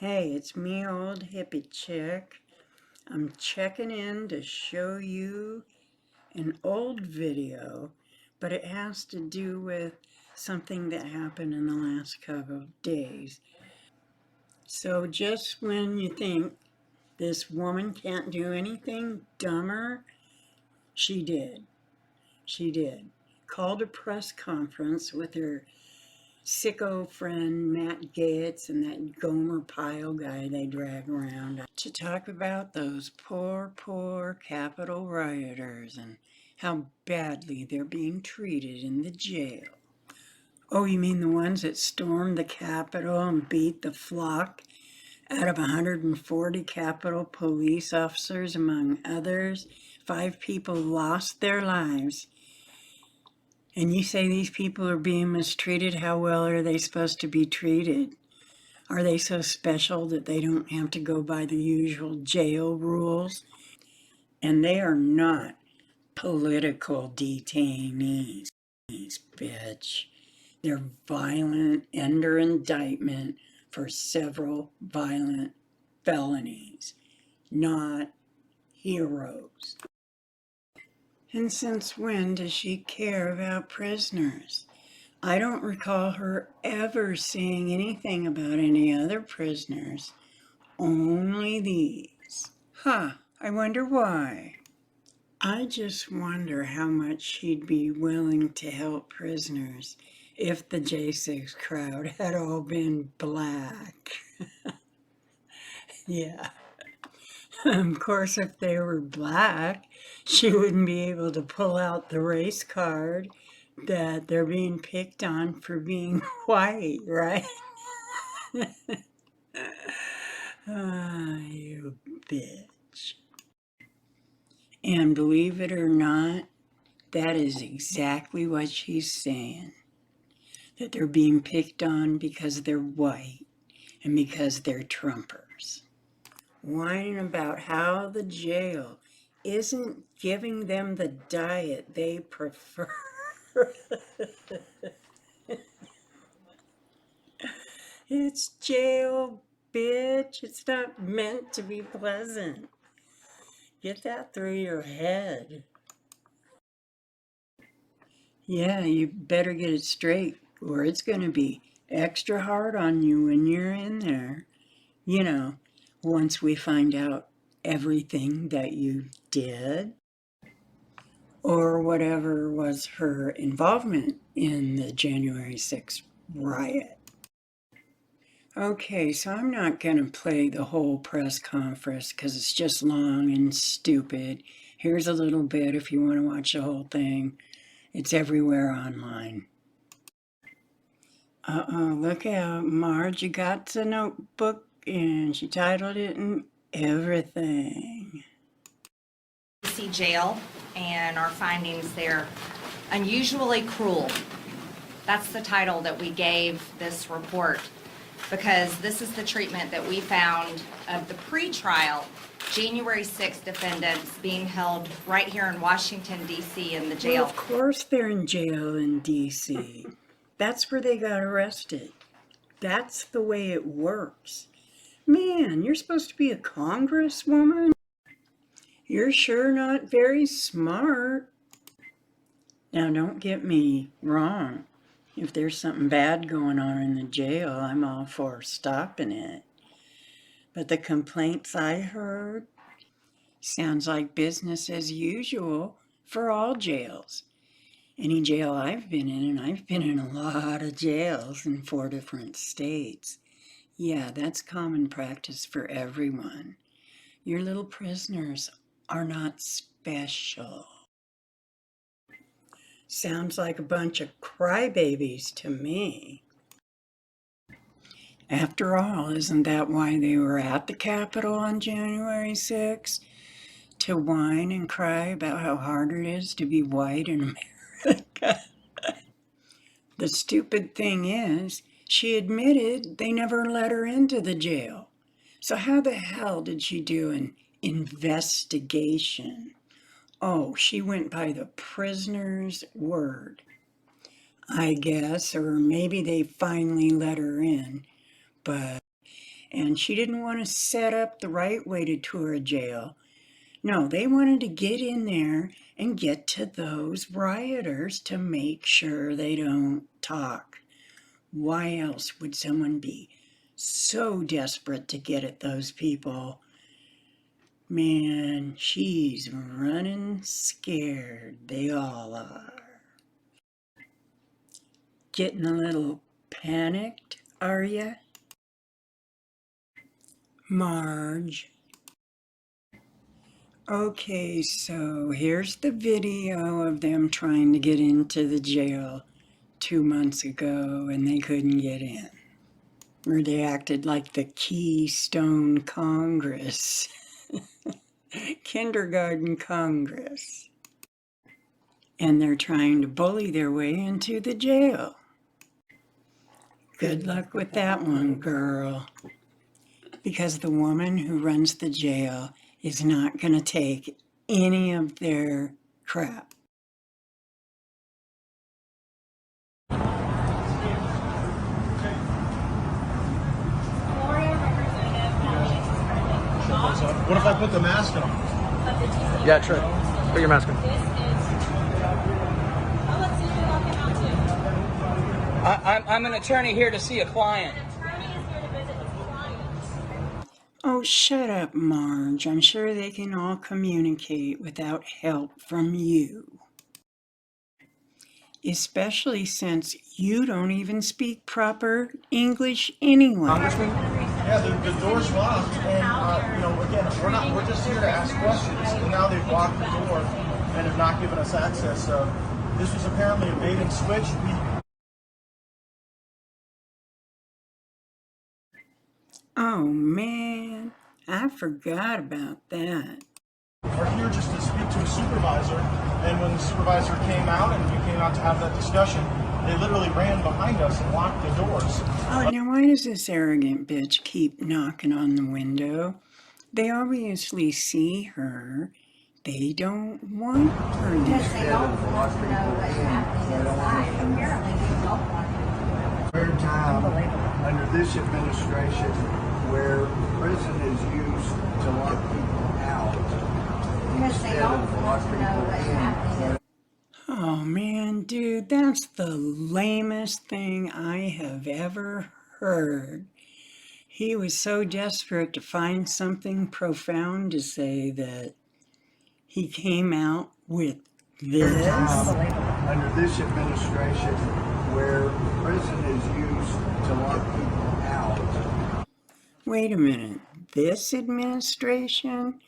Hey, it's me, old hippie chick. I'm checking in to show you an old video, but it has to do with something that happened in the last couple of days. So just when you think this woman can't do anything dumber, she did. She did. Called a press conference with her sicko friend Matt Gaetz and that gomer pyle guy they drag around to talk about those poor Capitol rioters and how badly they're being treated in the jail. Oh, you mean the ones that stormed the Capitol and beat the flock out of 140 Capitol police officers, among others? 5 people lost their lives. And you say these people are being mistreated? How well are they supposed to be treated? Are they so special that they don't have to go by the usual jail rules? And they are not political detainees, bitch. They're violent under indictment for several violent felonies, not heroes. And since when does she care about prisoners? I don't recall her ever saying anything about any other prisoners, only these. I wonder why. I just wonder how much she'd be willing to help prisoners if the J6 crowd had all been black. Yeah. Of course, if they were black, she wouldn't be able to pull out the race card that they're being picked on for being white, right? You bitch. And believe it or not, that is exactly what she's saying. That they're being picked on because they're white and because they're Trumpers. Whining about how the jail isn't giving them the diet they prefer. It's jail, bitch. It's not meant to be pleasant. Get that through your head. Yeah, you better get it straight, or it's going to be extra hard on you when you're in there. You know, once we find out everything that you did, or whatever was her involvement in the January 6th riot. Okay, so I'm not going to play the whole press conference because it's just long and stupid. Here's a little bit if you want to watch the whole thing. It's everywhere online. Uh-oh, look out. Marge, you got the notebook and she titled it and everything. DC jail, and our findings there, unusually cruel. That's the title that we gave this report, because this is the treatment that we found of the pre-trial January 6th defendants being held right here in Washington, D.C. in the jail. Well, of course they're in jail in D.C. That's where they got arrested. That's the way it works. Man, you're supposed to be a congresswoman. You're sure not very smart. Now, don't get me wrong. If there's something bad going on in the jail, I'm all for stopping it. But the complaints I heard sounds like business as usual for all jails. Any jail I've been in, and I've been in a lot of jails in 4 different states. Yeah, that's common practice for everyone. Your little prisoners are not special. Sounds like a bunch of crybabies to me. After all, isn't that why they were at the Capitol on January 6th? To whine and cry about how hard it is to be white in America. The stupid thing is, she admitted they never let her into the jail. So how the hell did she do an investigation? Oh, she went by the prisoner's word, I guess, or maybe they finally let her in. But and she didn't want to set up the right way to tour a jail. No, they wanted to get in there and get to those rioters to make sure they don't talk. Why else would someone be so desperate to get at those people? Man, she's running scared. They all are. Getting a little panicked, are ya? Marge. Okay, so here's the video of them trying to get into the jail 2 months ago and they couldn't get in. Or they acted like the Keystone Congress. Kindergarten Congress. And they're trying to bully their way into the jail. Good luck with that one, girl. Because the woman who runs the jail is not going to take any of their crap. What if I put the mask on? Yeah, true. Put your mask on. I'm an attorney here to see a client. Oh, shut up, Marge. I'm sure they can all communicate without help from you. Especially since you don't even speak proper English anyway. Congressman? Yeah, the door's locked, and again, we're just here to ask questions, and now they've locked the door and have not given us access. This was apparently a bait and switch. Oh man, I forgot about that. We're here just to speak to a supervisor, and when the supervisor came out and we came out to have that discussion, they literally ran behind us and locked the doors. Oh, now why does this arrogant bitch keep knocking on the window? They obviously see her. They don't want her there. Third time under this administration where prison is used to lock people out instead of lock people in. Oh man, dude, that's the lamest thing I have ever heard. He was so desperate to find something profound to say that he came out with this. Under this administration where prison is used to lock people out. Wait a minute, this administration?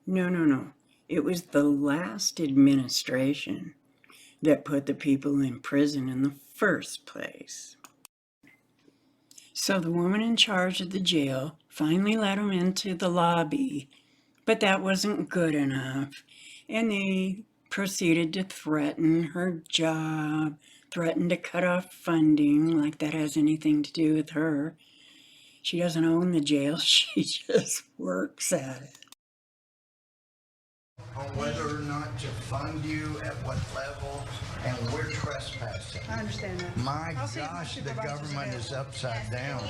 No. It was the last administration that put the people in prison in the first place. So the woman in charge of the jail finally let them into the lobby, but that wasn't good enough. And they proceeded to threaten her job, threatened to cut off funding, like that has anything to do with her. She doesn't own the jail, she just works at it. On whether or not to fund you, at what level, and we're trespassing. I understand that. My gosh, the government is upside down.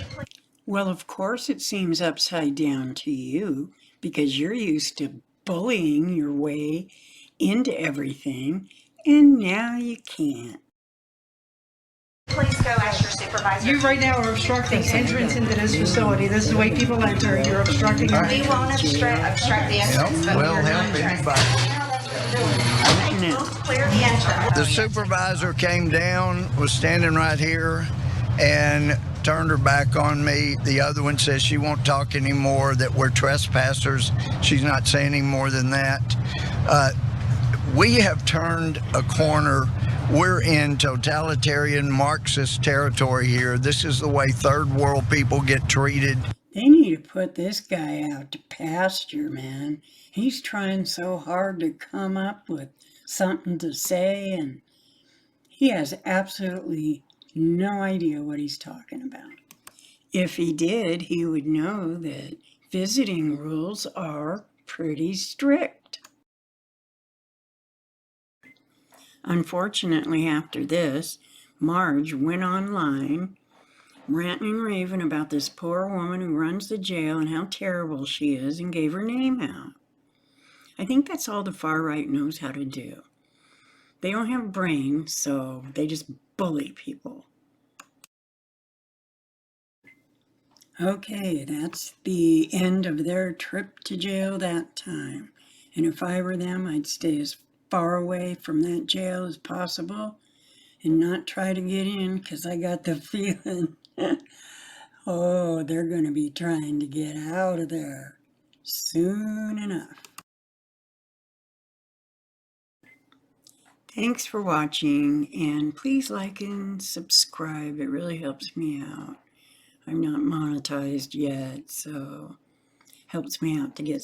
Well, of course it seems upside down to you because you're used to bullying your way into everything, and now you can't. Please go ask your supervisor. You right now are obstructing entrance into this facility. This is the way people enter. You're obstructing. We won't obstruct the entrance, but We'll we're help going to anybody. Okay, we'll clear the entrance. The supervisor came down, was standing right here, and turned her back on me. The other one says she won't talk anymore, that we're trespassers. She's not saying any more than that. We have turned a corner. We're in totalitarian Marxist territory here. This is the way third world people get treated. They need to put this guy out to pasture, man. He's trying so hard to come up with something to say, and he has absolutely no idea what he's talking about. If he did, he would know that visiting rules are pretty strict. Unfortunately, after this, Marge went online ranting and raving about this poor woman who runs the jail and how terrible she is and gave her name out. I think that's all the far right knows how to do. They don't have brains, so they just bully people. Okay, that's the end of their trip to jail that time. And if I were them, I'd stay as far away from that jail as possible and not try to get in, because I got the feeling, oh, they're going to be trying to get out of there soon enough. Thanks for watching, and please like and subscribe. It really helps me out. I'm not monetized yet, so helps me out to get